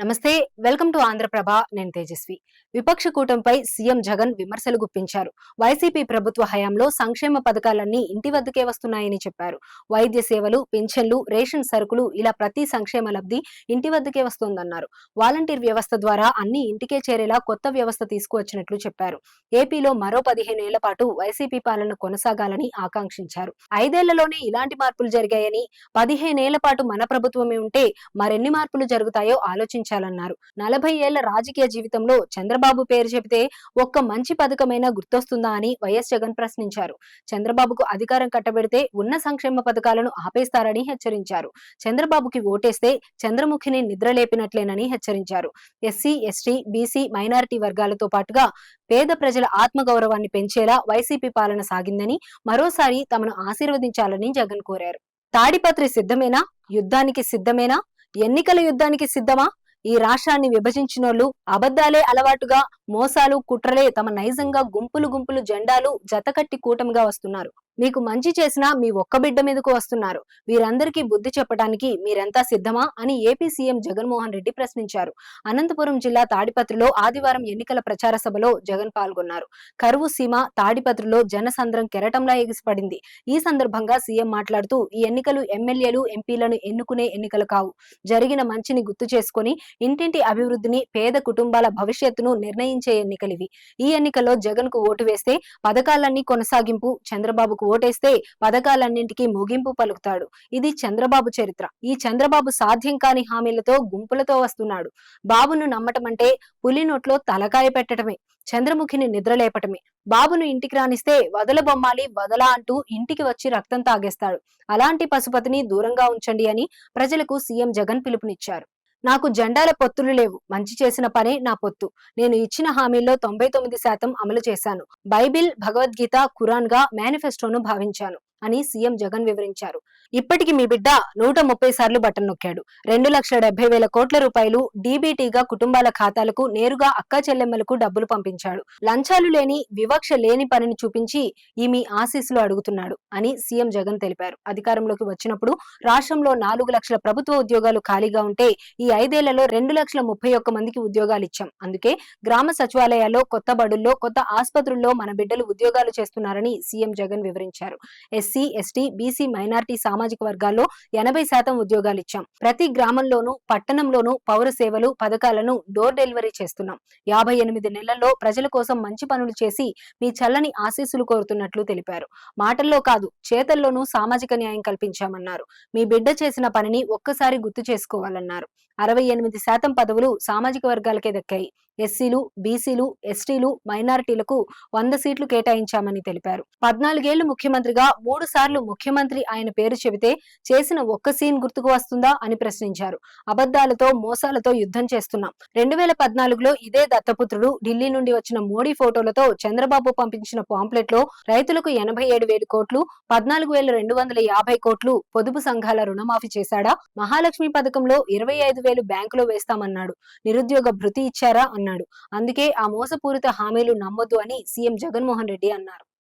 నమస్తే, welcome to Andhraprabha. నేను తేజస్వి. విపక్ష కూటమిపై సీఎం జగన్ విమర్శలు గుప్పించారు. వైసీపీ ప్రభుత్వ హయాంలో సంక్షేమ పథకాలన్నీ ఇంటి వద్దకే వస్తున్నాయని చెప్పారు. వైద్య సేవలు, పింఛన్లు, రేషన్ సరుకులు ఇలా ప్రతి సంక్షేమ లబ్ధి ఇంటి వద్దకే వస్తోందన్నారు. వాలంటీర్ వ్యవస్థ ద్వారా అన్ని ఇంటికే చేరేలా కొత్త వ్యవస్థ తీసుకువచ్చినట్లు చెప్పారు. ఏపీలో మరో 15 ఏళ్ల పాటు వైసీపీ పాలన కొనసాగాలని ఆకాంక్షించారు. 5 ఏళ్లలోనే ఇలాంటి మార్పులు జరిగాయని, 15 ఏళ్ల పాటు మన ప్రభుత్వమే ఉంటే మరెన్ని మార్పులు జరుగుతాయో ఆలోచించాలన్నారు. 40 ఏళ్ల రాజకీయ జీవితంలో చంద్రబాబు పేరు చెబితే ఒక్క మంచి పథకమైనా గుర్తొస్తుందా అని వైఎస్ జగన్ ప్రశ్నించారు. చంద్రబాబుకు అధికారం కట్టబెడితే ఉన్న సంక్షేమ పథకాలను ఆపేస్తారని హెచ్చరించారు. చంద్రబాబుకి ఓటేస్తే చంద్రముఖిని నిద్రలేపినట్లేనని హెచ్చరించారు. ఎస్సీ, ఎస్టీ, బీసీ, మైనారిటీ వర్గాలతో పాటుగా పేద ప్రజల ఆత్మగౌరవాన్ని పెంచేలా వైసీపీ పాలన సాగిందని, మరోసారి తమను ఆశీర్వదించాలని జగన్ కోరారు. తాడిపత్రి సిద్ధమేనా? యుద్ధానికి సిద్ధమేనా? ఎన్నికల యుద్ధానికి సిద్ధమా? ఈ రాష్ట్రాన్ని విభజించినోళ్లు అబద్ధాలే అలవాటుగా, మోసాలు, కుట్రలే తమ నైజంగా గుంపులు గుంపులు జెండాలు జతకట్టి కూటమిగా వస్తున్నారు. మీకు మంచి చేసినా మీ ఒక్క బిడ్డ మీదకు వస్తున్నారు. వీరందరికీ బుద్ధి చెప్పడానికి మీరెంతా సిద్ధమా అని ఏపీ సీఎం జగన్మోహన్ రెడ్డి ప్రశ్నించారు. అనంతపురం జిల్లా తాడిపత్రిలో ఆదివారం ఎన్నికల ప్రచార సభలో జగన్ పాల్గొన్నారు. కరువు సీమ తాడిపత్రిలో జనసంద్రం కెరటంలా ఎగిసిపడింది. ఈ సందర్భంగా సీఎం మాట్లాడుతూ, ఈ ఎన్నికలు ఎమ్మెల్యేలు, ఎంపీలను ఎన్నుకునే ఎన్నికలు కావు. జరిగిన మంచిని గుర్తు చేసుకుని ఇంటింటి అభివృద్ధిని, పేద కుటుంబాల భవిష్యత్తును నిర్ణయించే ఎన్నికలివి. ఈ ఎన్నికల్లో జగన్ కు ఓటు వేస్తే పథకాలన్నీ కొనసాగింపు, చంద్రబాబుకు ఓటేస్తే పథకాలన్నింటికీ ముగింపు పలుకుతాడు. ఇది చంద్రబాబు చరిత్ర. ఈ చంద్రబాబు సాధ్యం కాని హామీలతో గుంపులతో వస్తున్నాడు. బాబును నమ్మటమంటే పులి నోట్లో తలకాయ పెట్టడమే, చంద్రముఖిని నిద్రలేపటమే. బాబును ఇంటికి రానిస్తే వదల బొమ్మాలి వదలా అంటూ ఇంటికి వచ్చి రక్తం తాగేస్తాడు. అలాంటి పశుపతిని దూరంగా ఉంచండి అని ప్రజలకు సీఎం జగన్ పిలుపునిచ్చారు. నాకు జెండాల పొత్తులు లేవు. మంచి చేసిన పనే నా పొత్తు. నేను ఇచ్చిన హామీల్లో 99% అమలు చేశాను. బైబిల్, భగవద్గీత, ఖురాన్ గా మేనిఫెస్టోను భావించాను అని సీఎం జగన్ వివరించారు. ఇప్పటికి మీ బిడ్డ 130 సార్లు బటన్ నొక్కాడు. 2,70,000 కోట్ల రూపాయలు డీబీటీగా కుటుంబాల ఖాతాలకు నేరుగా అక్కా చెల్లెమ్మలకు డబ్బులు పంపించాడు. లంచాలు లేని, వివక్ష లేని పనిని చూపించి ఈ మీ ఆశీస్సులు అడుగుతున్నాడు అని సీఎం జగన్ తెలిపారు. అధికారంలోకి వచ్చినప్పుడు రాష్ట్రంలో 4 లక్షల ప్రభుత్వ ఉద్యోగాలు ఖాళీగా ఉంటే ఈ 5 ఏళ్లలో 2,31,000 మందికి ఉద్యోగాలు ఇచ్చాం. అందుకే గ్రామ సచివాలయాల్లో, కొత్త బడుల్లో, కొత్త ఆసుపత్రుల్లో మన బిడ్డలు ఉద్యోగాలు చేస్తున్నారని సీఎం జగన్ వివరించారు. ఎస్సీ, ఎస్టీ, బీసీ, మైనారిటీ సామాజిక వర్గాల్లో 80% ఉద్యోగాలు ఇచ్చాం. ప్రతి గ్రామంలోనూ, పట్టణంలోనూ పౌర సేవలు, పథకాలను డోర్ డెలివరీ చేస్తున్నాం. 58 నెలల్లో ప్రజల కోసం మంచి పనులు చేసి మీ చల్లని ఆశీస్సులు కోరుతున్నట్లు తెలిపారు. మాటల్లో కాదు, చేతల్లోనూ సామాజిక న్యాయం కల్పించామన్నారు. మీ బిడ్డ చేసిన పనిని ఒక్కసారి గుర్తు చేసుకోవాలన్నారు. 68% పదవులు సామాజిక వర్గాలకే దక్కాయి. ఎస్సీలు, బీసీలు, ఎస్టీలు, మైనారిటీలకు 100 సీట్లు కేటాయించామని తెలిపారు. 14 ఏళ్లు ముఖ్యమంత్రిగా 3 సార్లు ముఖ్యమంత్రి ఆయన పేరు చెబితే చేసిన ఒక్క సీన్ గుర్తుకు వస్తుందా అని ప్రశ్నించారు. అబద్ధాలతో, మోసాలతో యుద్ధం చేస్తున్నాం. 2014లో ఇదే దత్తపుత్రుడు ఢిల్లీ నుండి వచ్చిన మోడీ ఫోటోలతో చంద్రబాబు పంపించిన పాంప్లెట్ లో రైతులకు 87,000 కోట్లు, 14,250 కోట్లు పొదుపు సంఘాల రుణమాఫీ చేశాడా? మహాలక్ష్మి పథకంలో 25,000 బ్యాంకులో వేస్తామన్నాడు. నిరుద్యోగ భృతి ఇచ్చారా అన్నాడు. అందుకే ఆ మోసపూరిత హామీలు నమ్మొద్దు అని సీఎం జగన్మోహన్ రెడ్డి అన్నారు.